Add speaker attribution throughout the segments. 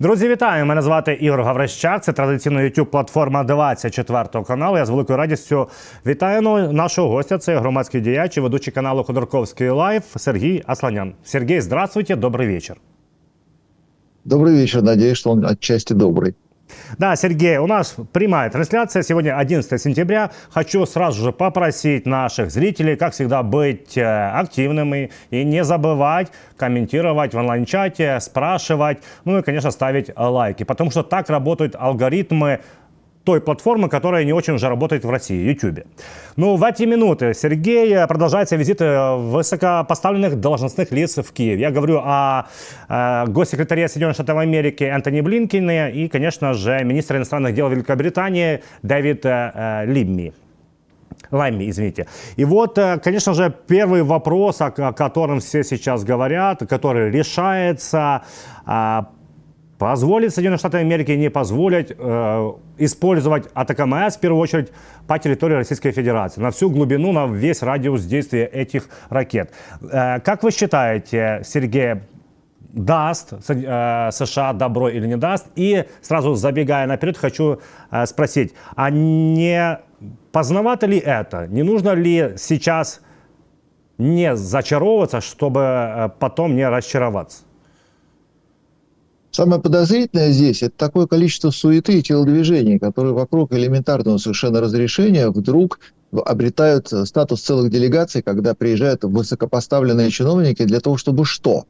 Speaker 1: Друзі, вітаю! Мене звати Ігор Гаврищак. Це традиційно YouTube-платформа 24 каналу. Я з великою радістю вітаю нашого гостя. Це громадський діяч і ведучий каналу Ходорковський Лайв Сергій Асланян. Сергей, здравствуйте, добрый вечер.
Speaker 2: Добрый вечер. Надеюсь, что он отчасти добрый.
Speaker 1: Да, Сергей, у нас прямая трансляция. Сегодня 11 сентября. Хочу сразу же попросить наших зрителей, как всегда, быть активными и не забывать комментировать в онлайн-чате, спрашивать, ну и, конечно, ставить лайки. Потому что так работают алгоритмы той платформы, которая не очень уже работает в России, YouTube. Ну, в эти минуты, Сергей, продолжается визит высокопоставленных должностных лиц в Киев. Я говорю о госсекретаре Соединенных Штатов Америки Энтони Блинкене и, конечно же, министр иностранных дел Великобритании Дэвид Ламми, извините. И вот, конечно же, первый вопрос, о котором все сейчас говорят, который решается, позволит Соединенные Штаты Америки, не позволить использовать АТАКМС, в первую очередь, по территории Российской Федерации, на всю глубину, на весь радиус действия этих ракет. Как вы считаете, Сергей, даст США добро или не даст? И сразу забегая наперед, хочу спросить, а не поздновато ли это? Не нужно ли сейчас не зачаровываться, чтобы потом не расчароваться?
Speaker 2: Самое подозрительное здесь – это такое количество суеты и телодвижений, которые вокруг элементарного совершенно разрешения вдруг обретают статус целых делегаций, когда приезжают высокопоставленные чиновники для того, чтобы что?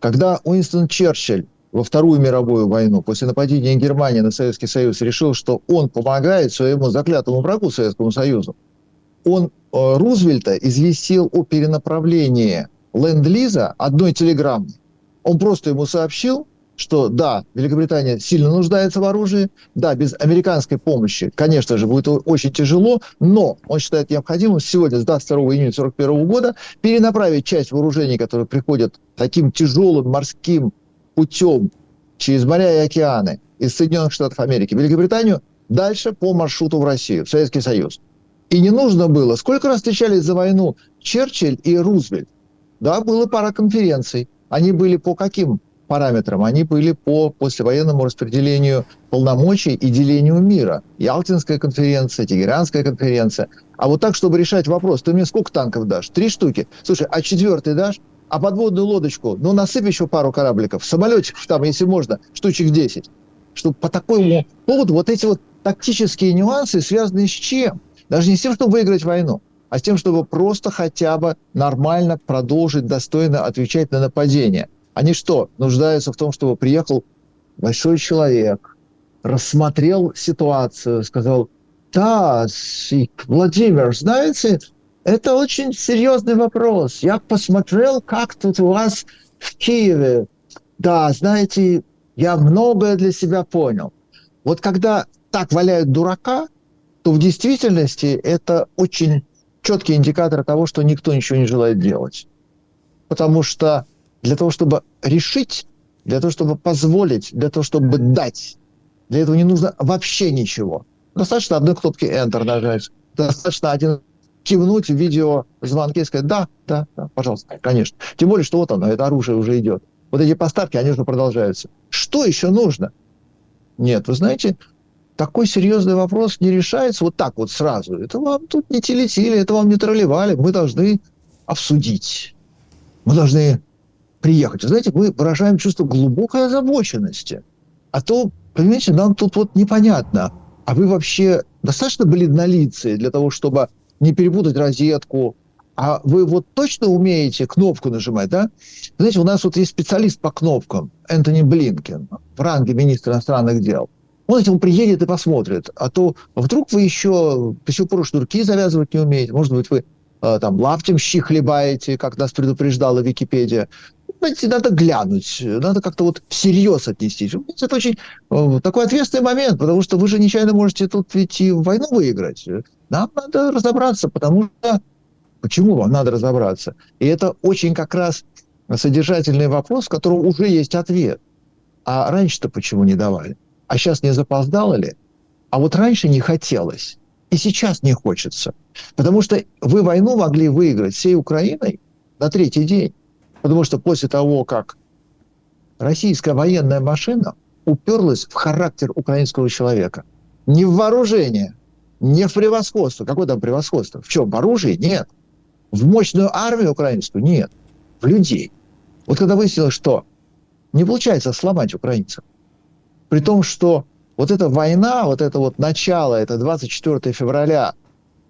Speaker 2: Когда Уинстон Черчилль во Вторую мировую войну, после нападения Германии на Советский Союз, решил, что он помогает своему заклятому врагу Советскому Союзу, он Рузвельта известил о перенаправлении ленд-лиза одной телеграммой. Он просто ему сообщил, что да, Великобритания сильно нуждается в оружии, да, без американской помощи, конечно же, будет очень тяжело, но он считает необходимым сегодня, с 22 июня 1941 года, перенаправить часть вооружений, которые приходят таким тяжелым морским путем через моря и океаны из Соединенных Штатов Америки в Великобританию, дальше по маршруту в Россию, в Советский Союз. И не нужно было. Сколько раз встречались за войну Черчилль и Рузвельт? Да, было пара конференций. Они были по каким параметрам? Они были по послевоенному распределению полномочий и делению мира. Ялтинская конференция, Тегеранская конференция. А вот так, чтобы решать вопрос, ты мне сколько танков дашь? 3 штуки. Слушай, а 4-й дашь? А подводную лодочку? Ну, насыпь еще пару корабликов. Самолетиков там, если можно, штучек 10. Чтобы по такому поводу вот эти вот тактические нюансы связаны с чем? Даже не с тем, чтобы выиграть войну, а с тем, чтобы просто хотя бы нормально продолжить достойно отвечать на нападение. Они что, нуждаются в том, чтобы приехал большой человек, рассмотрел ситуацию, сказал: да, Владимир, знаете, это очень серьезный вопрос. Я посмотрел, как тут у вас в Киеве. Да, знаете, я многое для себя понял. Вот когда так валяют дурака, то в действительности это очень четкий индикатор того, что никто ничего не желает делать. Потому что для того, чтобы решить, для того, чтобы позволить, для того, чтобы дать, для этого не нужно вообще ничего. Достаточно одной кнопки Enter нажать, достаточно один кивнуть в видеозвонке и сказать: да, да, да, пожалуйста, конечно. Тем более, что вот оно, это оружие уже идет. Вот эти поставки, они уже продолжаются. Что еще нужно? Нет, вы знаете, такой серьезный вопрос не решается вот так вот сразу. Это вам тут не телетили, это вам не тролливали. Мы должны обсудить. Мы должны приехать. Вы знаете, мы выражаем чувство глубокой озабоченности. А то, понимаете, нам тут вот непонятно. А вы вообще достаточно бледнолицые для того, чтобы не перепутать розетку? А вы вот точно умеете кнопку нажимать, да? Знаете, у нас вот есть специалист по кнопкам, Энтони Блинкен, в ранге министра иностранных дел. Он приедет и посмотрит. А то вдруг вы еще до сих пор шнурки завязывать не умеете. Может быть, вы там лаптем щи хлебаете, как нас предупреждала Википедия. Знаете, надо глянуть, надо как-то вот всерьез отнестись. Это очень такой ответственный момент, потому что вы же нечаянно можете тут ведь и войну выиграть. Нам надо разобраться, потому что... Почему вам надо разобраться? И это очень как раз содержательный вопрос, в котором уже есть ответ. А раньше-то почему не давали? А сейчас не запоздало ли? А вот раньше не хотелось. И сейчас не хочется. Потому что вы войну могли выиграть всей Украиной на 3-й день. Потому что после того, как российская военная машина уперлась в характер украинского человека. Не в вооружение, не в превосходство. Какое там превосходство? В чем? В оружии? Нет. В мощную армию украинскую? Нет. В людей. Вот когда выяснилось, что не получается сломать украинцев, при том, что вот эта война, вот это вот начало, это 24 февраля,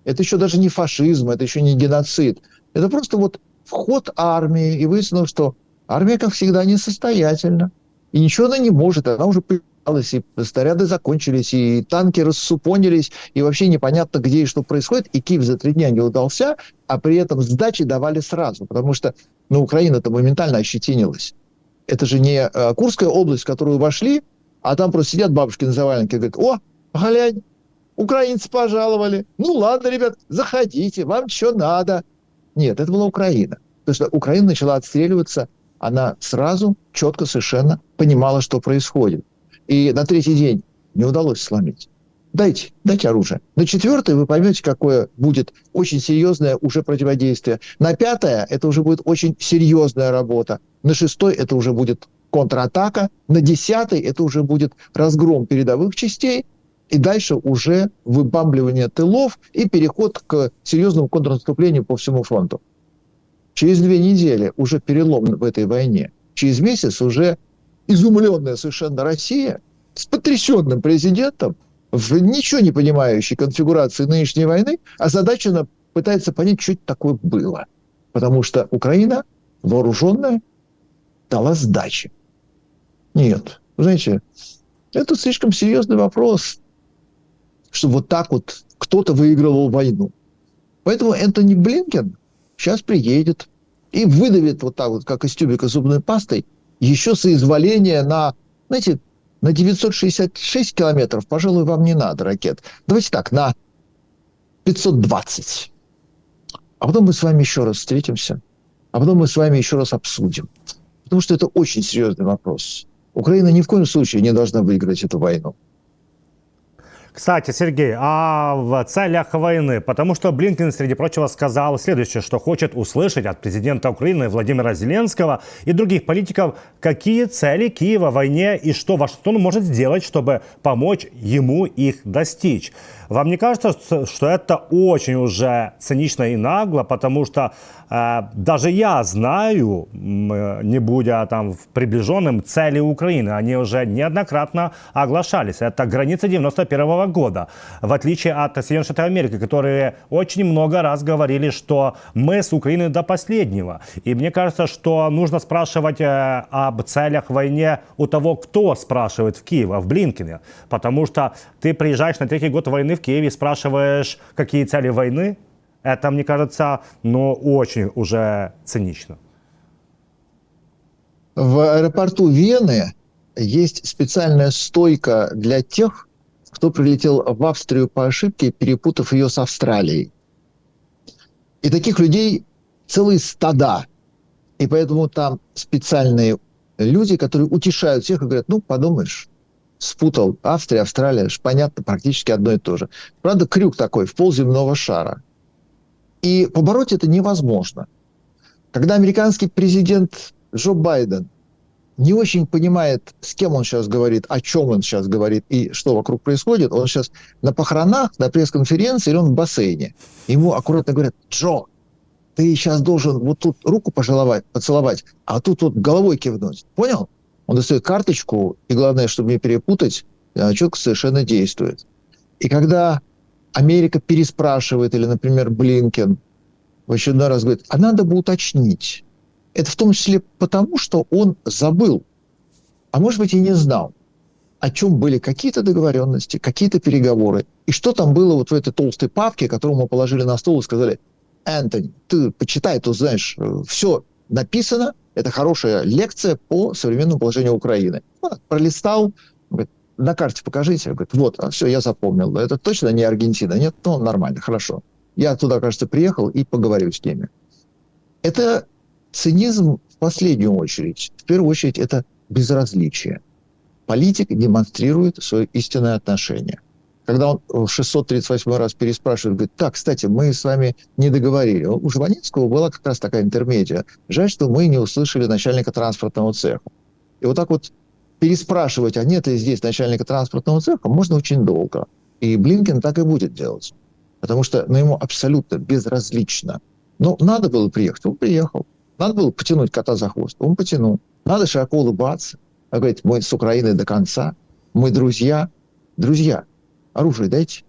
Speaker 2: это еще даже не фашизм, это еще не геноцид. Это просто вот вход армии, и выяснилось, что армия, как всегда, несостоятельна. И ничего она не может, она уже потерялась, и снаряды закончились, и танки рассупонились, и вообще непонятно, где и что происходит. И Киев за 3 дня не удался, а при этом сдачи давали сразу, потому что Украина-то моментально ощетинилась. Это же не Курская область, в которую вошли, а там просто сидят бабушки на заваленке и говорят: о, глянь, украинцы пожаловали. Ну ладно, ребят, заходите, вам что надо. Нет, это была Украина. Потому что Украина начала отстреливаться, она сразу, четко совершенно понимала, что происходит. И на 3-й день не удалось сломить. Дайте оружие. На 4-й вы поймете, какое будет очень серьезное уже противодействие. На 5-е это уже будет очень серьезная работа. На 6-й это уже будет контратака. На 10-й это уже будет разгром передовых частей. И дальше уже выбамбливание тылов и переход к серьезному контрнаступлению по всему фронту. Через 2 недели уже перелом в этой войне. Через месяц уже изумленная совершенно Россия с потрясенным президентом в ничего не понимающей конфигурации нынешней войны озадаченно пытается понять, что это такое было. Потому что Украина, вооруженная, дала сдачи. Нет, вы знаете, это слишком серьезный вопрос, чтобы вот так вот кто-то выигрывал войну. Поэтому Энтони Блинкен сейчас приедет и выдавит вот так вот, как из тюбика зубной пастой, еще соизволение на, знаете, на 966 километров, пожалуй, вам не надо ракет. Давайте так, на 520. А потом мы с вами еще раз встретимся, а потом мы с вами еще раз обсудим. Потому что это очень серьезный вопрос. Украина ни в коем случае не должна выиграть эту войну.
Speaker 1: Кстати, Сергей, а в целях войны, потому что Блинкен, среди прочего, сказал следующее, что хочет услышать от президента Украины Владимира Зеленского и других политиков, какие цели Киева в войне и что Вашингтон может сделать, чтобы помочь ему их достичь. Вам не кажется, что это очень уже цинично и нагло, потому что даже я знаю, не будя там приближенным, цели Украины, они уже неоднократно оглашались. Это граница 91 года, в отличие от Соединенных Штатов Америки, которые очень много раз говорили, что мы с Украиной до последнего. И мне кажется, что нужно спрашивать об целях войны у того, кто спрашивает в Киеве, в Блинкене, потому что ты приезжаешь на 3-й год войны в Киеве и спрашиваешь, какие цели войны. Это, мне кажется, очень уже цинично.
Speaker 2: В аэропорту Вены есть специальная стойка для тех, кто прилетел в Австрию по ошибке, перепутав ее с Австралией. И таких людей целые стада. И поэтому там специальные люди, которые утешают всех и говорят: ну, подумаешь, спутал Австрия, Австралия, понятно, практически одно и то же. Правда, крюк такой, в полземного шара. И побороть это невозможно. Когда американский президент Джо Байден не очень понимает, с кем он сейчас говорит, о чем он сейчас говорит и что вокруг происходит, он сейчас на похоронах, на пресс-конференции, или он в бассейне. Ему аккуратно говорят: Джо, ты сейчас должен вот тут руку поцеловать, а тут вот головой кивнуть. Понял? Он достает карточку, и главное, чтобы не перепутать, четко совершенно действует. И когда Америка переспрашивает, или, например, Блинкен в очередной раз говорит: а надо бы уточнить. Это в том числе потому, что он забыл, а может быть и не знал, о чем были какие-то договоренности, какие-то переговоры, и что там было вот в этой толстой папке, которую мы положили на стол и сказали: Энтони, ты почитай, тут, знаешь, все написано, это хорошая лекция по современному положению Украины. Пролистал, говорит: на карте покажите. Говорит: вот, все, я запомнил. Это точно не Аргентина? Нет? Ну, нормально, хорошо. Я туда, кажется, приехал и поговорю с ними. Это цинизм в последнюю очередь. В первую очередь, это безразличие. Политик демонстрирует свое истинное отношение. Когда он в 638 раз переспрашивает, говорит: так, кстати, мы с вами не договорили. У Жванецкого была как раз такая интермедия. Жаль, что мы не услышали начальника транспортного цеха. И вот так вот переспрашивать, а нет ли здесь начальника транспортного цеха, можно очень долго. И Блинкен так и будет делать. Потому что ему абсолютно безразлично. Ну, надо было приехать, он приехал. Надо было потянуть кота за хвост, он потянул. Надо широко улыбаться. Говорить, мы с Украиной до конца, мы друзья. Друзья, оружие дайте.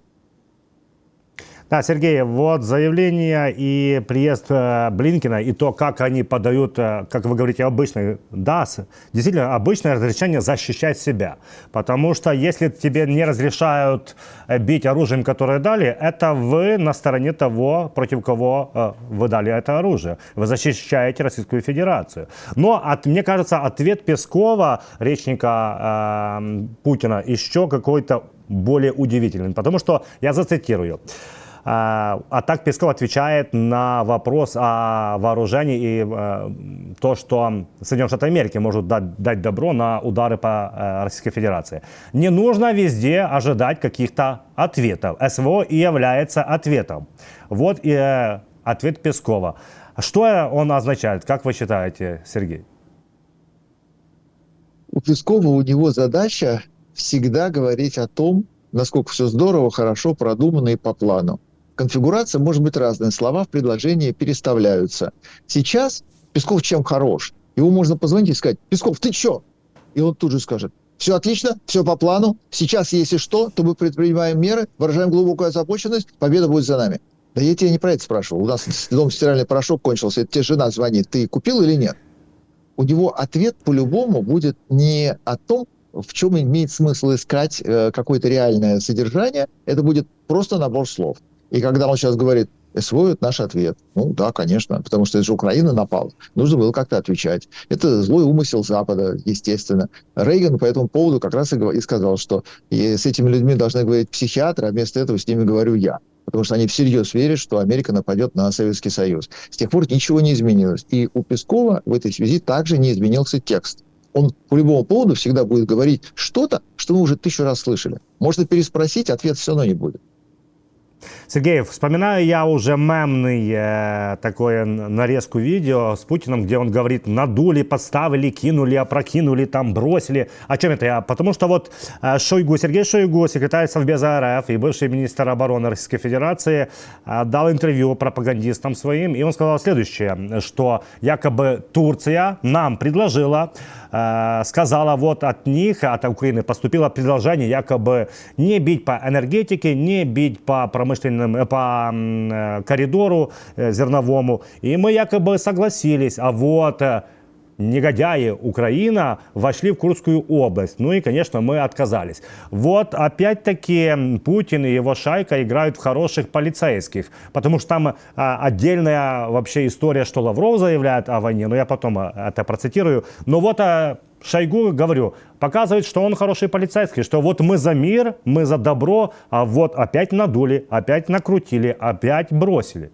Speaker 1: Да, Сергей, вот заявление и приезд Блинкена, и то, как они подают, как вы говорите, обычное, да, действительно, обычное разрешение защищать себя. Потому что если тебе не разрешают бить оружием, которое дали, это вы на стороне того, против кого вы дали это оружие. Вы защищаете Российскую Федерацию. Но, мне кажется, ответ Пескова, речника Путина, еще какой-то более удивительный. Потому что, я зацитирую. А так Песков отвечает на вопрос о вооружении и то, что Соединенные Штаты Америки могут дать добро на удары по Российской Федерации. Не нужно везде ожидать каких-то ответов. СВО и является ответом. Вот и ответ Пескова. Что он означает, как вы считаете, Сергей?
Speaker 2: У Пескова, у него задача всегда говорить о том, насколько все здорово, хорошо, продумано и по плану. Конфигурация может быть разная, слова в предложении переставляются. Сейчас Песков чем хорош? Его можно позвонить и сказать: Песков, ты чё? И он тут же скажет: все отлично, все по плану, сейчас, если что, то мы предпринимаем меры, выражаем глубокую озабоченность, победа будет за нами. Да я тебя не про это спрашивал, у нас дом стиральный порошок кончился, это тебе жена звонит, ты купил или нет? У него ответ по-любому будет не о том, в чем имеет смысл искать какое-то реальное содержание, это будет просто набор слов. И когда он сейчас говорит, СВО – это наш ответ. Ну да, конечно, потому что это же Украина напала. Нужно было как-то отвечать. Это злой умысел Запада, естественно. Рейган по этому поводу как раз и сказал, что с этими людьми должны говорить психиатры, а вместо этого с ними говорю я. Потому что они всерьез верят, что Америка нападет на Советский Союз. С тех пор ничего не изменилось. И у Пескова в этой связи также не изменился текст. Он по любому поводу всегда будет говорить что-то, что мы уже 1000 раз слышали. Можно переспросить, ответ все равно не будет.
Speaker 1: Сергей, вспоминаю я уже мемный такой нарезку видео с Путиным, где он говорит: надули, подставили, кинули, опрокинули, там бросили. О чем это я? Потому что вот Шойгу, Сергей Шойгу, секретарь Совбеза РФ и бывший министр обороны Российской Федерации, дал интервью пропагандистам своим, и он сказал следующее, что якобы Турция нам предложила, сказала, вот от них, от Украины поступило предложение якобы не бить по энергетике, не бить по промышленным, по коридору зерновому. И мы якобы согласились, а вот негодяи Украина вошли в Курскую область. Ну и, конечно, мы отказались. Вот опять-таки Путин и его шайка играют в хороших полицейских. Потому что там отдельная вообще история, что Лавров заявляет о войне. Но я потом это процитирую. Но вот Шойгу, говорю, показывает, что он хороший полицейский. Что вот мы за мир, мы за добро, а вот опять надули, опять накрутили, опять бросили.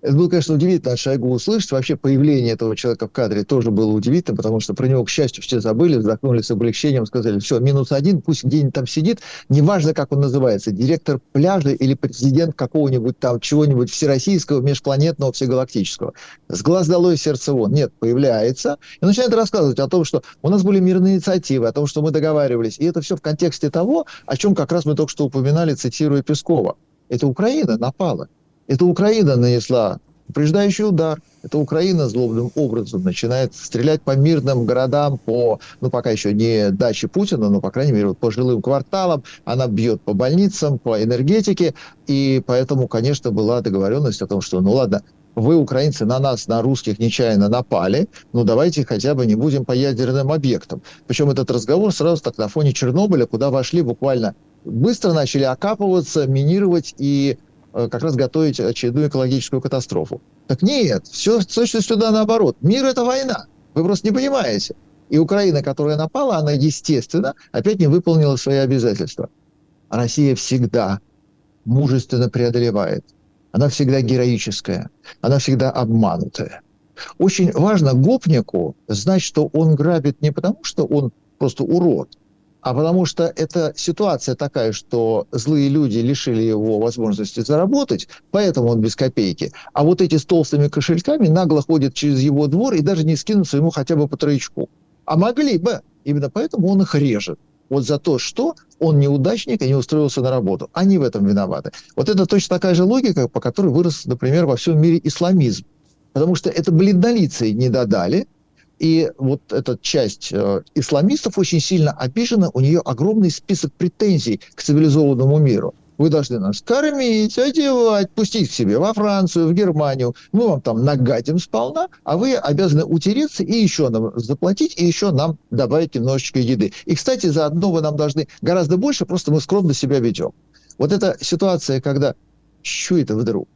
Speaker 2: Это было, конечно, удивительно от Шойгу услышать. Вообще появление этого человека в кадре тоже было удивительно, потому что про него, к счастью, все забыли, вздохнули с облегчением, сказали: все, -1, пусть где-нибудь там сидит, неважно, как он называется, директор пляжа или президент какого-нибудь там чего-нибудь всероссийского, межпланетного, всегалактического. С глаз долой, сердце вон. Нет, появляется и начинает рассказывать о том, что у нас были мирные инициативы, о том, что мы договаривались. И это все в контексте того, о чем как раз мы только что упоминали, цитируя Пескова. Это Украина напала. Это Украина нанесла упреждающий удар. Это Украина злобным образом начинает стрелять по мирным городам, по, ну, пока еще не даче Путина, но, по крайней мере, вот по жилым кварталам. Она бьет по больницам, по энергетике. И поэтому, конечно, была договоренность о том, что, ну ладно, вы, украинцы, на нас, на русских, нечаянно напали, ну давайте хотя бы не будем по ядерным объектам. Причем этот разговор сразу так на фоне Чернобыля, куда вошли буквально быстро, начали окапываться, минировать и как раз готовить очередную экологическую катастрофу. Так нет, все точно сюда наоборот. Мир – это война. Вы просто не понимаете. И Украина, которая напала, она, естественно, опять не выполнила свои обязательства. А Россия всегда мужественно преодолевает. Она всегда героическая. Она всегда обманутая. Очень важно гопнику знать, что он грабит не потому, что он просто урод, а потому что эта ситуация такая, что злые люди лишили его возможности заработать, поэтому он без копейки. А вот эти с толстыми кошельками нагло ходят через его двор и даже не скинутся ему хотя бы по троечку. А могли бы. Именно поэтому он их режет. Вот за то, что он неудачник и не устроился на работу. Они в этом виноваты. Вот это точно такая же логика, по которой вырос, например, во всем мире исламизм. Потому что это бледнолицые не додали, и вот эта часть исламистов очень сильно обижена, у нее огромный список претензий к цивилизованному миру. Вы должны нас кормить, одевать, пустить к себе во Францию, в Германию. Мы вам там нагадим сполна, а вы обязаны утереться и еще нам заплатить, и еще нам добавить немножечко еды. И, кстати, заодно вы нам должны гораздо больше, просто мы скромно себя ведем. Вот эта ситуация, когда «что это вдруг?»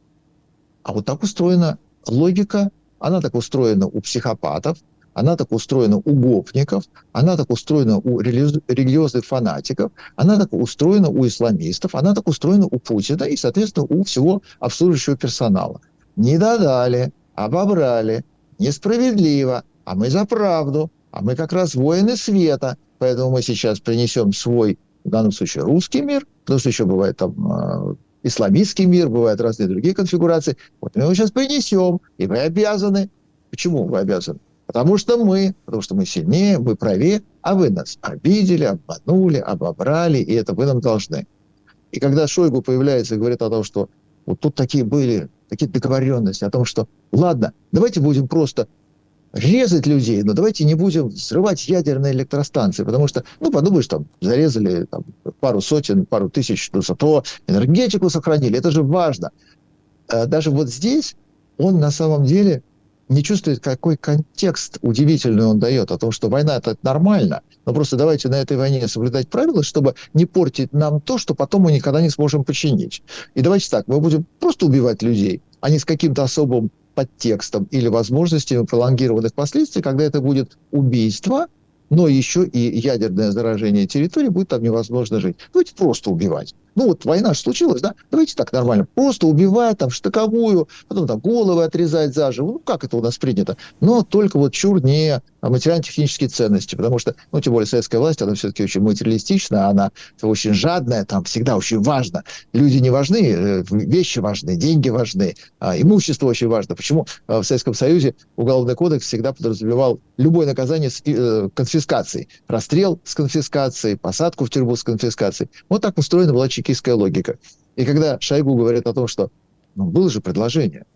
Speaker 2: А вот так устроена логика, она так устроена у психопатов, она так устроена у гопников, она так устроена у религиозных фанатиков, она так устроена у исламистов, она так устроена у Путина и, соответственно, у всего обслуживающего персонала. Не додали, обобрали, несправедливо, а мы за правду, а мы как раз воины света, поэтому мы сейчас принесем свой, в данном случае, русский мир, потому что еще бывает там исламистский мир, бывают разные другие конфигурации. Вот мы его сейчас принесем, и вы обязаны. Почему вы обязаны? Потому что мы сильнее, мы правее, а вы нас обидели, обманули, обобрали, и это вы нам должны. И когда Шойгу появляется и говорит о том, что вот тут такие были, такие договоренности, о том, что ладно, давайте будем просто резать людей, но давайте не будем взрывать ядерные электростанции, потому что, ну, подумаешь, там, зарезали там, пару сотен, пару тысяч, но зато энергетику сохранили, это же важно. Даже вот здесь он на самом деле не чувствует, какой контекст удивительный он дает, о том, что война – это нормально, но просто давайте на этой войне соблюдать правила, чтобы не портить нам то, что потом мы никогда не сможем починить. И давайте так, мы будем просто убивать людей, а не с каким-то особым подтекстом или возможностями пролонгированных последствий, когда это будет убийство, но еще и ядерное заражение территории, будет там невозможно жить. Давайте просто убивать. Ну вот война же случилась, да? Давайте так нормально. Просто убивать, там, штыковую, потом там головы отрезать заживо. Ну, как это у нас принято? Но только вот чур не материально-технические ценности, потому что, ну, тем более советская власть, она все-таки очень материалистична, она очень жадная, там всегда очень важно. Люди не важны, вещи важны, деньги важны, имущество очень важно. Почему в Советском Союзе Уголовный кодекс всегда подразумевал любое наказание с конфискацией. Расстрел с конфискацией, посадку в тюрьму с конфискацией. Вот так устроена была чекистская логика. И когда Шойгу говорит о том, что ну, было же предложение,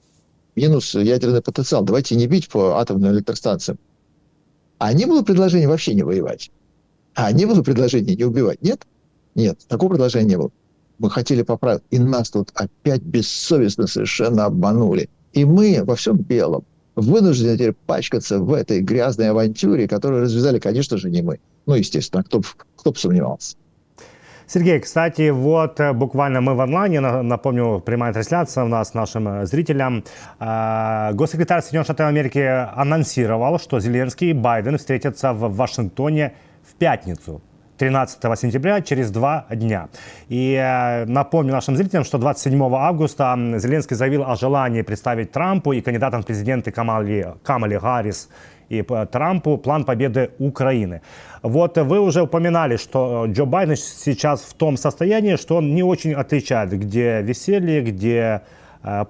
Speaker 2: минус ядерный потенциал, давайте не бить по атомным электростанциям. А не было предложения вообще не воевать? А не было предложения не убивать? Нет? Нет, такого предложения не было. Мы хотели поправить, и нас тут опять бессовестно совершенно обманули. И мы во всем белом вынуждены теперь пачкаться в этой грязной авантюре, которую развязали, конечно же, не мы. Ну, естественно, кто бы сомневался.
Speaker 1: Сергей, кстати, вот буквально мы в онлайне, напомню, прямая трансляция у нас нашим зрителям. Госсекретарь Соединенных Штатов Америки анонсировал, что Зеленский и Байден встретятся в Вашингтоне в пятницу, 13 сентября, через 2 дня. И напомню нашим зрителям, что 27 августа Зеленский заявил о желании представить Трампу и кандидатам в президенты Камале Гаррис и Трампу план победы Украины. Вот вы уже упоминали, что Джо Байден сейчас в том состоянии, что он не очень отличает, где веселье, где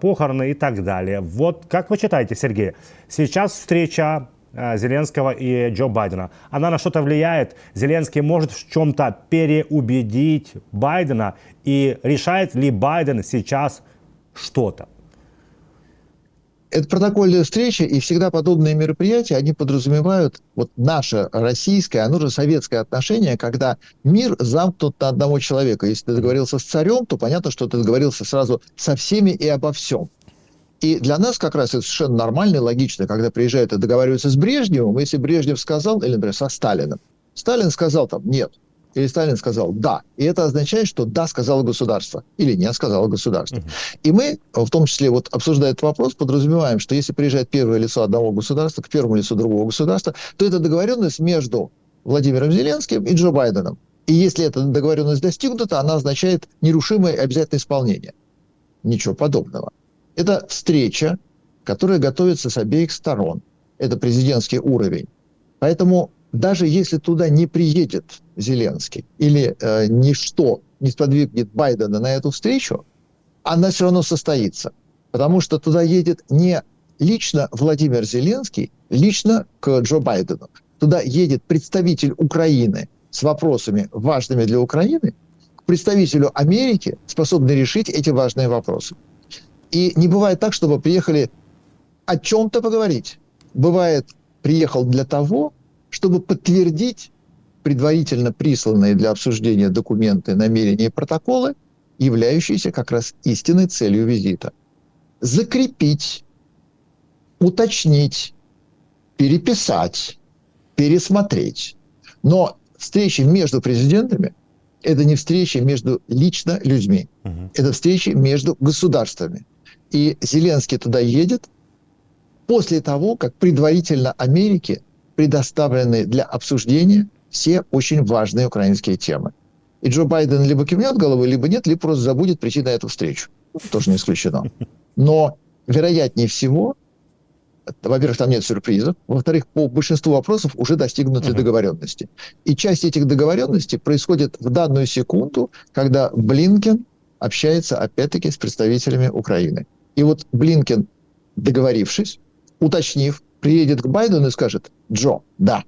Speaker 1: похороны и так далее. Вот как вы считаете, Сергей, сейчас встреча Зеленского и Джо Байдена, она на что-то влияет? Зеленский может в чем-то переубедить Байдена? И решает ли Байден сейчас что-то?
Speaker 2: Это протокольная встреча, и всегда подобные мероприятия, они подразумевают вот наше российское, оно же советское отношение, когда мир замкнут на одного человека. Если ты договорился с царем, то понятно, что ты договорился сразу со всеми и обо всем. И для нас как раз это совершенно нормально и логично, когда приезжают и договариваются с Брежневым, если Брежнев сказал, или, например, со Сталиным, Сталин сказал там «нет», или Сталин сказал «да». И это означает, что «да» сказало государство или «нет» сказало государство. И мы, в том числе, вот обсуждая этот вопрос, подразумеваем, что если приезжает первое лицо одного государства к первому лицу другого государства, то это договоренность между Владимиром Зеленским и Джо Байденом. И если эта договоренность достигнута, она означает нерушимое обязательное исполнение. Ничего подобного. Это встреча, которая готовится с обеих сторон. Это президентский уровень. Поэтому даже если туда не приедет Зеленский или ничто не сподвигнет Байдена на эту встречу, она все равно состоится. Потому что туда едет не лично Владимир Зеленский, лично к Джо Байдену. туда едет представитель Украины с вопросами, важными для Украины, к представителю Америки, способный решить эти важные вопросы. И не бывает так, чтобы приехали о чем-то поговорить. Бывает, приехал для того, чтобы подтвердить предварительно присланные для обсуждения документы, намерения и протоколы, являющиеся как раз истинной целью визита. Закрепить, уточнить, переписать, пересмотреть. Но встречи между президентами – это не встречи между лично людьми. Это встречи между государствами. И Зеленский туда едет после того, как предварительно Америке предоставлены для обсуждения все очень важные украинские темы. И Джо Байден либо кивнет головой, либо нет, либо просто забудет прийти на эту встречу. Тоже не исключено. Но вероятнее всего, во-первых, там нет сюрпризов, во-вторых, по большинству вопросов уже достигнуты договоренности. И часть этих договоренностей происходит в данную секунду, когда Блинкен общается, опять-таки, с представителями Украины. И вот Блинкен, договорившись, уточнив, приедет к Байдену и скажет: «Джо, да».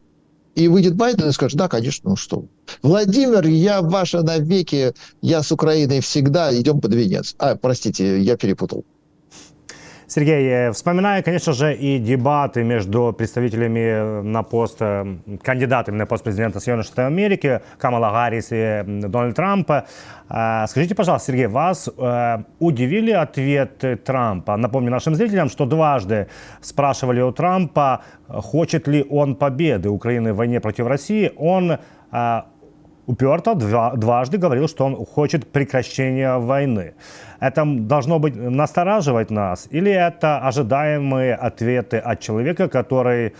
Speaker 2: И выйдет Байден и скажет: «Да, конечно, ну что. Владимир, я ваша навеки, я с Украиной всегда, идем под венец». Простите, я перепутал.
Speaker 1: Сергей, вспоминаю, конечно же, и дебаты между представителями на пост, кандидатами на пост президента Соединенных Штатов Америки, Камала Гаррис и Дональд Трамп. Скажите, пожалуйста, Сергей, вас удивили ответы Трампа? Напомню нашим зрителям, что дважды спрашивали у Трампа, хочет ли он победы Украины в войне против России. Он уперто дважды говорил, что он хочет прекращения войны. Это должно быть настораживать нас, или это ожидаемые ответы от человека, который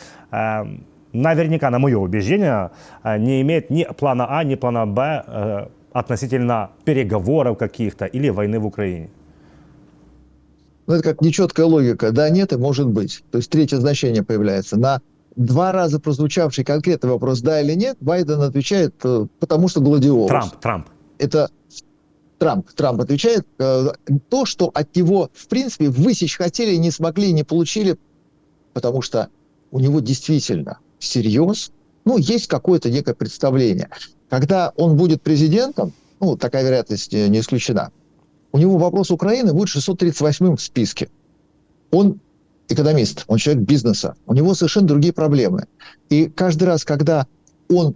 Speaker 1: наверняка, на мое убеждение, не имеет ни плана А, ни плана Б относительно переговоров каких-то или войны в Украине?
Speaker 2: Ну, это как нечеткая логика. Да, нет и может быть. То есть третье значение появляется. На два раза прозвучавший конкретный вопрос «да» или «нет», Байден отвечает «потому что гладиолус».
Speaker 1: Трамп.
Speaker 2: Это Трамп отвечает то, что от него, в принципе, высечь хотели, не смогли, не получили, потому что у него действительно всерьез, есть какое-то некое представление. Когда он будет президентом, такая вероятность не исключена, у него вопрос Украины будет 638-м в списке. Он экономист, он человек бизнеса, у него совершенно другие проблемы. И каждый раз, когда он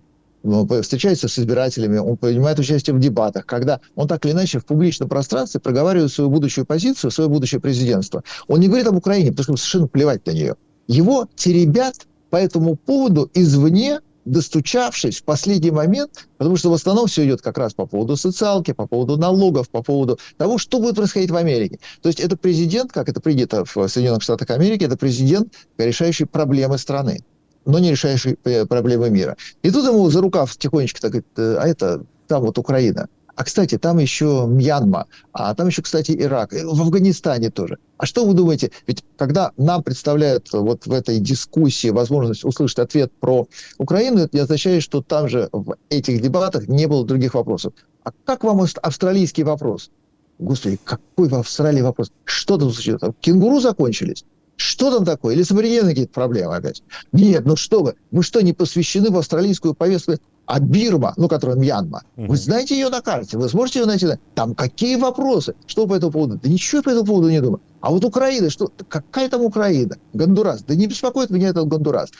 Speaker 2: встречается с избирателями, он принимает участие в дебатах, когда он так или иначе в публичном пространстве проговаривает свою будущую позицию, свое будущее президентство, он не говорит об Украине, потому что ему совершенно плевать на нее. Его теребят по этому поводу извне, достучавшись в последний момент, потому что в основном все идет как раз по поводу социалки, по поводу налогов, по поводу того, что будет происходить в Америке. То есть это президент, как это принято в Соединенных Штатах Америки, это президент, решающий проблемы страны, но не решающий проблемы мира. И тут ему за рукав тихонечко так говорит: там вот Украина. А, кстати, там еще Мьянма, а там еще, кстати, Ирак, в Афганистане тоже. А что вы думаете? Ведь когда нам представляют вот в этой дискуссии возможность услышать ответ про Украину, это означает, что там же в этих дебатах не было других вопросов. А как вам австралийский вопрос? Господи, какой в Австралии вопрос? Что там случилось? Кенгуру закончились? Что там такое? Или современные какие-то проблемы опять? Нет, что вы что, не посвящены в австралийскую повестку? А Бирма, которая Мьянма, вы знаете ее на карте, вы сможете ее найти? Там какие вопросы? Что по этому поводу? Да ничего по этому поводу не думаю. А вот Украина, что? Какая там Украина? Гондурас? Да не беспокоит меня этот Гондурас.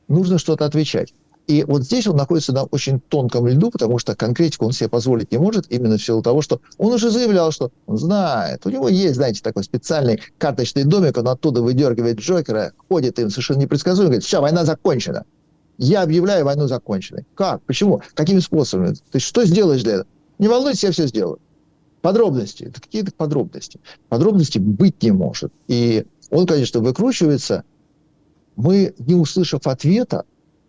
Speaker 2: Нужно что-то отвечать. И вот здесь он находится на очень тонком льду, потому что конкретику он себе позволить не может, именно в силу того, что он уже заявлял, что он знает. У него есть, знаете, такой специальный карточный домик, он оттуда выдергивает Джокера, ходит им совершенно непредсказуемо, говорит: все, война закончена. Я объявляю войну законченной. Как? Почему? Какими способами? То есть что сделаешь для этого? Не волнуйтесь, я все сделаю. Подробности. Это какие-то подробности. Подробностей быть не может. И он, конечно, выкручивается. Мы, не услышав ответа,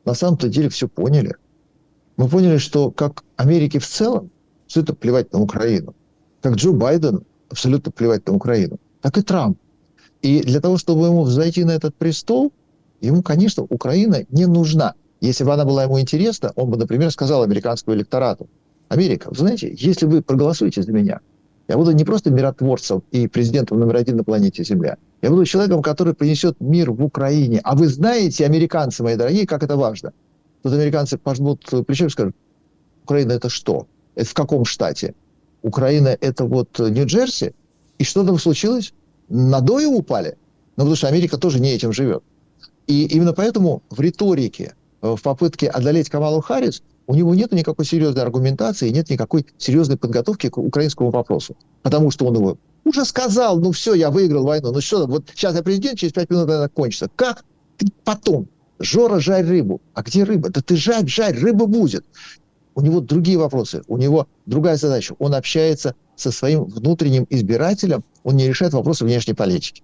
Speaker 2: на самом-то деле все поняли. Мы поняли, что как Америке в целом все это плевать на Украину. Как Джо Байден абсолютно плевать на Украину. Так и Трамп. И для того, чтобы ему взойти на этот престол, ему, конечно, Украина не нужна. Если бы она была ему интересна, он бы, например, сказал американскому электорату: Америка, вы знаете, если вы проголосуете за меня, я буду не просто миротворцем и президентом номер 1 на планете Земля, я буду человеком, который принесет мир в Украине. А вы знаете, американцы мои дорогие, как это важно. Тут американцы пожмут плечом и скажут: Украина это что? Это в каком штате? Украина это вот Нью-Джерси? И что там случилось? Надои упали? Ну, потому что Америка тоже не этим живет. И именно поэтому в риторике, в попытке одолеть Камалу Харрис, у него нет никакой серьезной аргументации, нет никакой серьезной подготовки к украинскому вопросу. Потому что он его уже сказал: ну все, я выиграл войну. Ну что, вот сейчас я президент, через 5 минут она кончится. Как? Ты потом. Жора, жарь рыбу. А где рыба? Да ты жарь, рыба будет. У него другие вопросы, у него другая задача. Он общается со своим внутренним избирателем, он не решает вопросы внешней политики.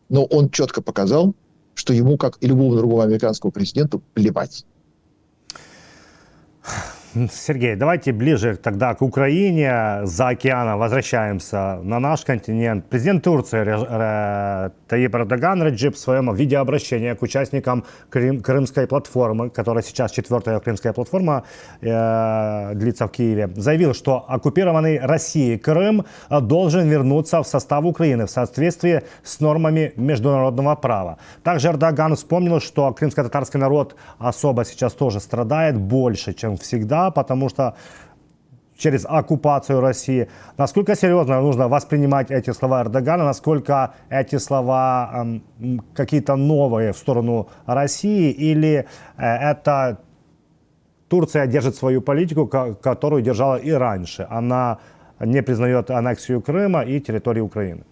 Speaker 2: Но он четко показал, что ему, как и любому другому американскому президенту, плевать.
Speaker 1: Сергей, давайте ближе тогда к Украине. За океаном возвращаемся на наш континент. Президент Турции Таyyip Эрдоган Реджеп в своем видеообращении к участникам Крымской платформы, которая сейчас 4-я Крымская платформа длится в Киеве, заявил, что оккупированный Россией Крым должен вернуться в состав Украины в соответствии с нормами международного права. Также Эрдоган вспомнил, что крымско-татарский народ особо сейчас тоже страдает больше, чем всегда, потому что через оккупацию России. Насколько серьезно нужно воспринимать эти слова Эрдогана, насколько эти слова какие-то новые в сторону России, или это Турция держит свою политику, которую держала и раньше. Она не признает аннексию Крыма и территории Украины.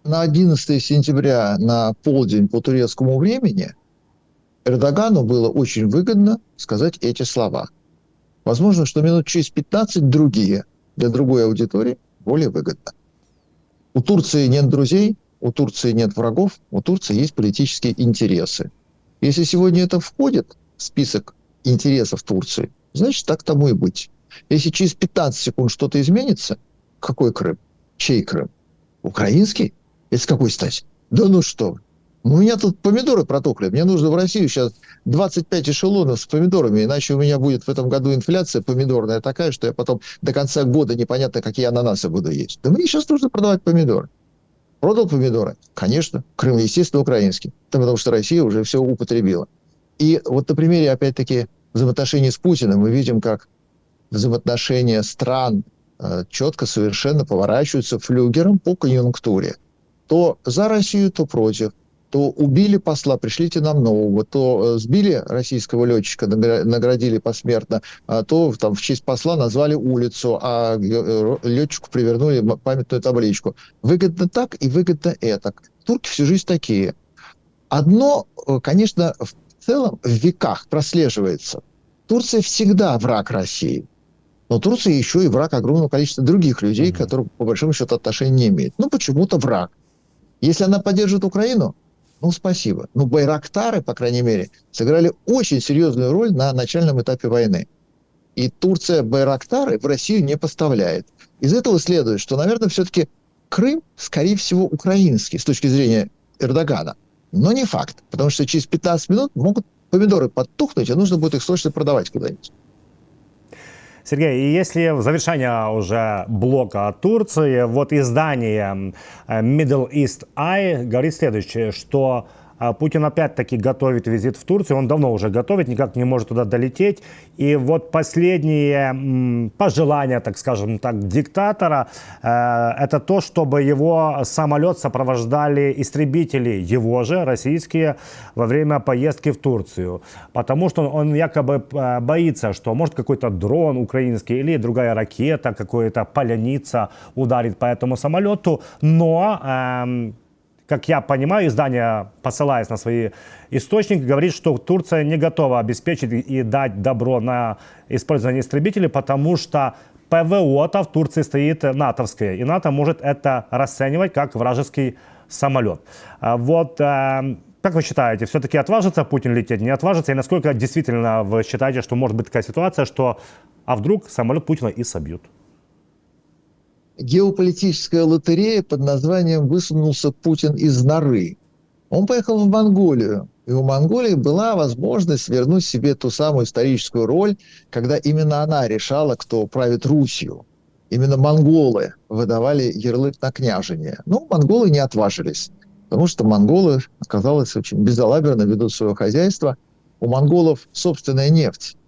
Speaker 2: На 11 сентября на полдень по турецкому времени Эрдогану было очень выгодно сказать эти слова. Возможно, что минут через 15 другие, для другой аудитории, более выгодно. У Турции нет друзей, у Турции нет врагов, у Турции есть политические интересы. Если сегодня это входит в список интересов Турции, значит, так тому и быть. Если через 15 секунд что-то изменится, какой Крым? Чей Крым? Украинский? Это с какой стати? Да ну что вы. У меня тут помидоры протухли. Мне нужно в Россию сейчас 25 эшелонов с помидорами, иначе у меня будет в этом году инфляция помидорная такая, что я потом до конца года непонятно, какие ананасы буду есть. Да мне сейчас нужно продавать помидоры. Продал помидоры? Конечно. Крым, естественно, украинский. Потому что Россия уже все употребила. И вот на примере, опять-таки, взаимоотношений с Путиным мы видим, как взаимоотношения стран четко совершенно поворачиваются флюгером по конъюнктуре. То за Россию, то против. То убили посла, пришлите нам нового, то сбили российского летчика, наградили посмертно, то там в честь посла назвали улицу, а летчику привернули памятную табличку. Выгодно так и выгодно это. Турки всю жизнь такие. Одно, конечно, в целом в веках прослеживается. Турция всегда враг России. Но Турция еще и враг огромного количества других людей, которые, по большому счету, отношения не имеют. Ну, почему-то враг. Если она поддерживает Украину, ну, спасибо. Ну, байрактары, по крайней мере, сыграли очень серьезную роль на начальном этапе войны. И Турция байрактары в Россию не поставляет. Из этого следует, что, наверное, все-таки Крым, скорее всего, украинский с точки зрения Эрдогана. Но не факт, потому что через 15 минут могут помидоры подтухнуть, и нужно будет их срочно продавать куда-нибудь.
Speaker 1: Сергей, и если в завершение уже блока о Турции, вот издание Middle East Eye говорит следующее, что Путин опять-таки готовит визит в Турцию, он давно уже готовит, никак не может туда долететь. И вот последние пожелания, так скажем так, диктатора, это то, чтобы его самолет сопровождали истребители, его же, российские, во время поездки в Турцию. Потому что он якобы боится, что может какой-то дрон украинский или другая ракета, какая-то поляница ударит по этому самолету, но... Как я понимаю, издание, посылаясь на свои источники, говорит, что Турция не готова обеспечить и дать добро на использование истребителей, потому что ПВО-то в Турции стоит натовское, и НАТО может это расценивать как вражеский самолет. Вот как вы считаете, все-таки отважится Путин лететь, не отважится? И насколько действительно вы считаете, что может быть такая ситуация, что вдруг самолет Путина и собьют?
Speaker 2: Геополитическая лотерея под названием «Высунулся Путин из норы». Он поехал в Монголию, и у Монголии была возможность вернуть себе ту самую историческую роль, когда именно она решала, кто правит Русью. Именно монголы выдавали ярлык на княжение. Но монголы не отважились, потому что монголы, оказалось, очень безалаберно ведут свое хозяйство, У монголов собственная нефть,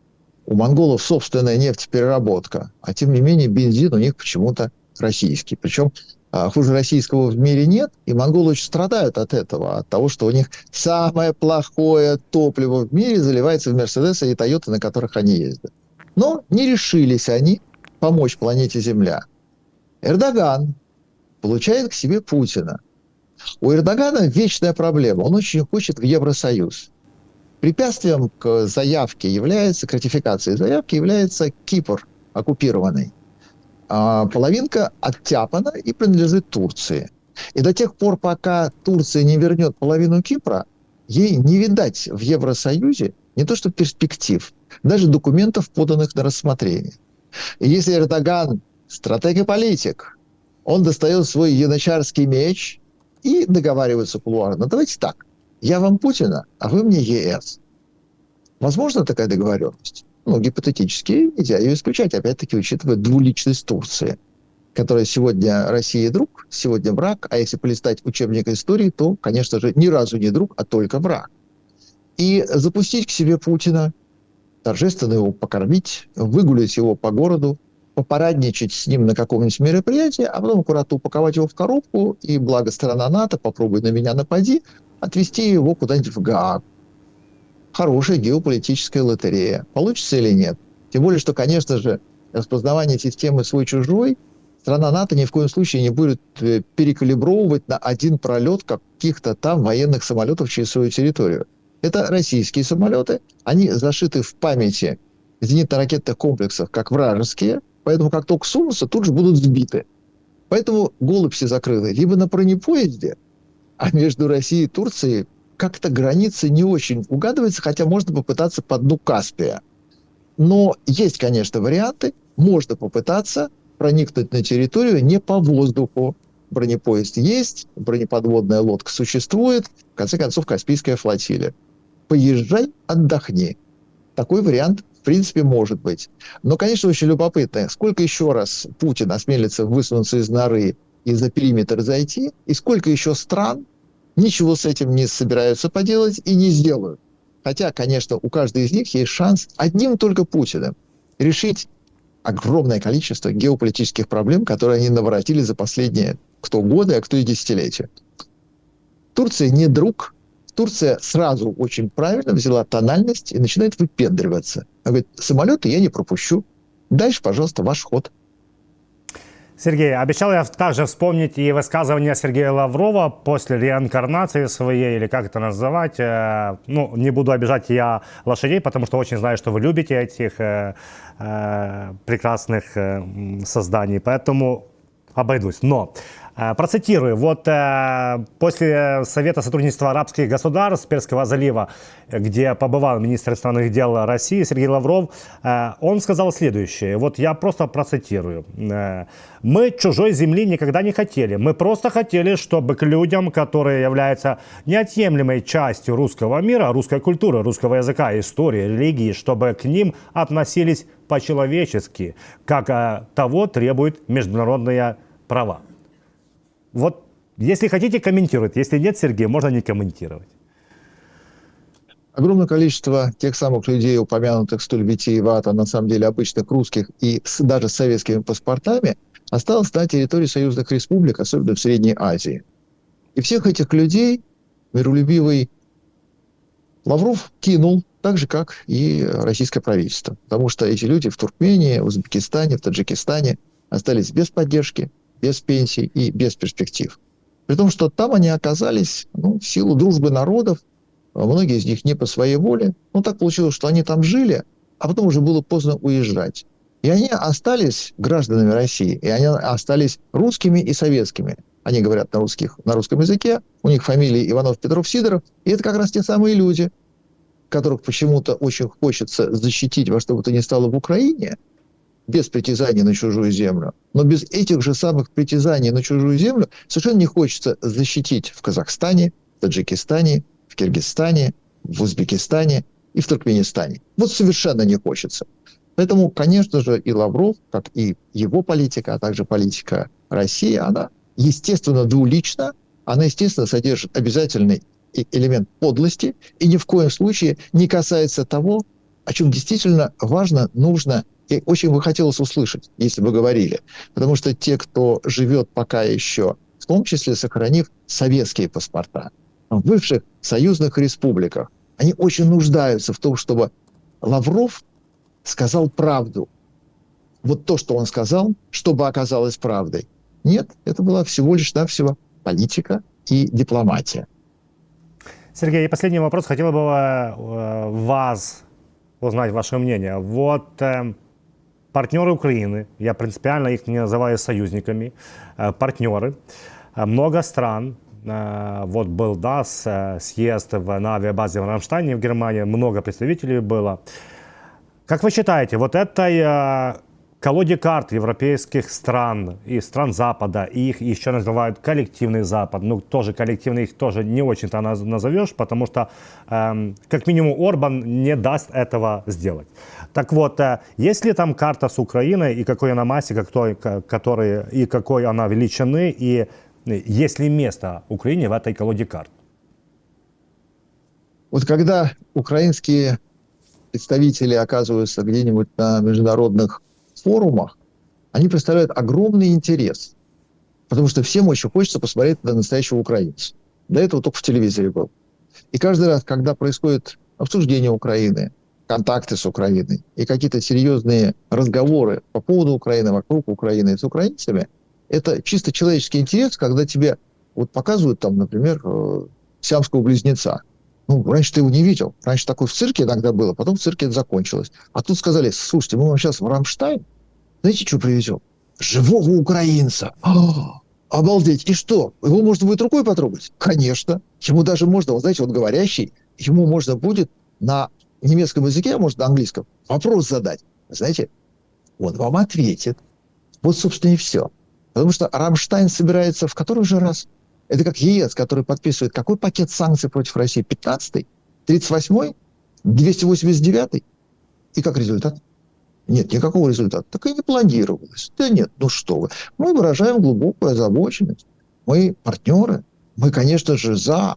Speaker 2: у монголов собственная нефтепереработка, а тем не менее бензин у них почему-то российский. Причем хуже российского в мире нет, и монголы очень страдают от этого, от того, что у них самое плохое топливо в мире заливается в Мерседесы и Тойоты, на которых они ездят. Но не решились они помочь планете Земля. Эрдоган получает к себе Путина. У Эрдогана вечная проблема. Он очень хочет в Евросоюз. Препятствием к заявке является, к ратификации заявки является Кипр, оккупированный. Половинка оттяпана и принадлежит Турции. И до тех пор, пока Турция не вернет половину Кипра, ей не видать в Евросоюзе не то что перспектив, даже документов, поданных на рассмотрение. И если Эрдоган, стратег и политик, он достает свой янычарский меч и договаривается кулуарно. Давайте так, я вам Путина, а вы мне ЕС. Возможно такая договоренность? Ну, гипотетически нельзя ее исключать, опять-таки, учитывая двуличность Турции, которая сегодня России друг, сегодня враг, а если полистать учебник истории, то, конечно же, ни разу не друг, а только враг. И запустить к себе Путина, торжественно его покормить, выгулять его по городу, попарадничать с ним на каком-нибудь мероприятии, а потом аккуратно упаковать его в коробку, и благо страна НАТО, попробуй на меня напади, отвезти его куда-нибудь в Гаагу. Хорошая геополитическая лотерея. Получится или нет? Тем более, что, конечно же, распознавание системы свой-чужой страна НАТО ни в коем случае не будет перекалибровывать на один пролет каких-то там военных самолетов через свою территорию. Это российские самолеты, они зашиты в памяти зенитно-ракетных комплексов как вражеские, поэтому как только сунутся, тут же будут сбиты. Поэтому голубь все закрыты либо на бронепоезде, а между Россией и Турцией как-то граница не очень угадывается, хотя можно попытаться по дну Каспия. Но есть, конечно, варианты. Можно попытаться проникнуть на территорию не по воздуху. Бронепоезд есть, бронеподводная лодка существует, в конце концов, Каспийская флотилия. Поезжай, отдохни. Такой вариант, в принципе, может быть. Но, конечно, очень любопытно, сколько еще раз Путин осмелится высунуться из норы и за периметр зайти, и сколько еще стран ничего с этим не собираются поделать и не сделают. Хотя, конечно, у каждой из них есть шанс одним только Путиным решить огромное количество геополитических проблем, которые они наворотили за последние кто годы, а кто и десятилетия. Турция не друг. Турция сразу очень правильно взяла тональность и начинает выпендриваться. Она говорит, самолеты я не пропущу. Дальше, пожалуйста, ваш ход.
Speaker 1: Сергей, обещал я также вспомнить и высказывание Сергея Лаврова после реинкарнации своей, или как это называть. Ну, не буду обижать я лошадей, потому что очень знаю, что вы любите этих прекрасных созданий, поэтому обойдусь. Но процитирую. Вот после Совета сотрудничества арабских государств Перского залива, где побывал министр иностранных дел России Сергей Лавров, он сказал следующее. Вот я просто процитирую. «Мы чужой земли никогда не хотели. Мы просто хотели, чтобы к людям, которые являются неотъемлемой частью русского мира, русской культуры, русского языка, истории, религии, чтобы к ним относились по-человечески, как того требуют международные права». Вот, если хотите, комментируйте. Если нет, Сергей, можно не комментировать.
Speaker 2: Огромное количество тех самых людей, упомянутых столь витиевато, на самом деле обычных русских и даже с советскими паспортами, осталось на территории союзных республик, особенно в Средней Азии. И всех этих людей миролюбивый Лавров кинул, так же, как и российское правительство. Потому что эти люди в Туркмении, в Узбекистане, в Таджикистане остались без поддержки, без пенсий и без перспектив. При том, что там они оказались в силу дружбы народов, многие из них не по своей воле. Но так получилось, что они там жили, а потом уже было поздно уезжать. И они остались гражданами России, и они остались русскими и советскими. Они говорят на русском языке, у них фамилии Иванов, Петров, Сидоров, и это как раз те самые люди, которых почему-то очень хочется защитить во что бы то ни стало в Украине, без притязаний на чужую землю. Но без этих же самых притязаний на чужую землю совершенно не хочется защитить в Казахстане, в Таджикистане, в Киргизстане, в Узбекистане и в Туркменистане. Вот совершенно не хочется. Поэтому, конечно же, и Лавров, как и его политика, а также политика России, она, естественно, двулична, она, естественно, содержит обязательный элемент подлости и ни в коем случае не касается того, о чем действительно важно, нужно и очень бы хотелось услышать, если бы говорили. Потому что те, кто живет пока еще, в том числе сохранив советские паспорта, в бывших союзных республиках, они очень нуждаются в том, чтобы Лавров сказал правду. Вот то, что он сказал, чтобы оказалось правдой. Нет, это была всего лишь навсего политика и дипломатия.
Speaker 1: Сергей, и последний вопрос. Хотел бы вас узнать ваше мнение. Вот партнеры Украины, я принципиально их не называю союзниками, партнеры, много стран, вот был, да, съезд на авиабазе в Рамштайне в Германии, много представителей было. Как вы считаете, вот этой колоде карт европейских стран и стран Запада, и их еще называют коллективный Запад, ну тоже коллективный их тоже не очень-то назовешь, потому что как минимум Орбан не даст этого сделать. Так вот, есть ли там карта с Украиной, и какой она массе, и какой она величины, и есть ли место Украине в этой колоде карт?
Speaker 2: Вот когда украинские представители оказываются где-нибудь на международных форумах, они представляют огромный интерес, потому что всем очень хочется посмотреть на настоящего украинца. До этого только в телевизоре был. И каждый раз, когда происходит обсуждение Украины, контакты с Украиной и какие-то серьезные разговоры по поводу Украины, вокруг Украины с украинцами, это чисто человеческий интерес, когда тебе вот показывают там, например, сиамского близнеца. Ну, раньше ты его не видел. Раньше такое в цирке иногда было, потом в цирке это закончилось. А тут сказали, слушайте, мы вам сейчас в Рамштайн, знаете, что привезем? Живого украинца. Обалдеть. И что? Его можно будет рукой потрогать? Конечно. Ему даже можно, вот знаете, он говорящий, ему можно будет на немецком языке, а может на английском, вопрос задать. Знаете, он вам ответит. Вот, собственно, и все. Потому что Рамштайн собирается в который же раз? Это как ЕС, который подписывает какой пакет санкций против России? 15-й? 38-й? 289-й? И как результат? Нет никакого результата. Так и не планировалось. Да нет, ну что вы. Мы выражаем глубокую озабоченность. Мы партнеры. Мы, конечно же, за.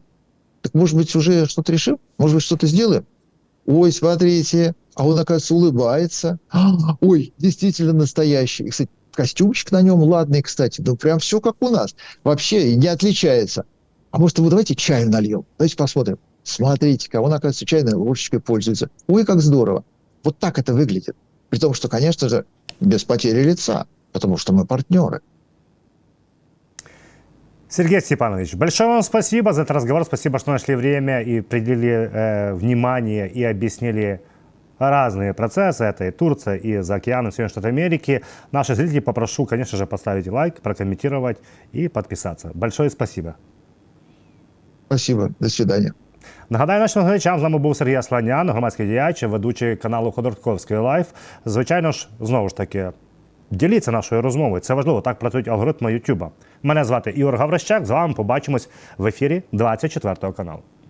Speaker 2: Так, может быть, уже что-то решим? Может быть, что-то сделаем? Ой, смотрите, а он, оказывается, улыбается. Ой, действительно настоящий. И, кстати, костюмчик на нем ладный, кстати. Ну, прям все как у нас. Вообще не отличается. А может, вы давайте чаю нальем? Давайте посмотрим. Смотрите-ка, он, оказывается, чайной ложечкой пользуется. Ой, как здорово. Вот так это выглядит. При том, что, конечно же, без потери лица, потому что мы партнеры.
Speaker 1: Сергей Степанович, большое вам спасибо за этот разговор. Спасибо, что нашли время и уделили внимание и объяснили разные процессы. Это и Турция, и за океаном, Соединенные Штаты Америки. Наши зрители попрошу, конечно же, поставить лайк, прокомментировать и подписаться. Большое спасибо.
Speaker 2: Спасибо. До свидания.
Speaker 1: Нагадаю нашим глядачам, з нами був Сергій Асланян, громадський діяч, ведучий каналу Ходорковський Лайф. Звичайно ж, знову ж таки, діліться нашою розмовою. Це важливо, так працюють алгоритми Ютуба. Мене звати Ігор Гаврищак, з вами побачимось в ефірі 24 каналу.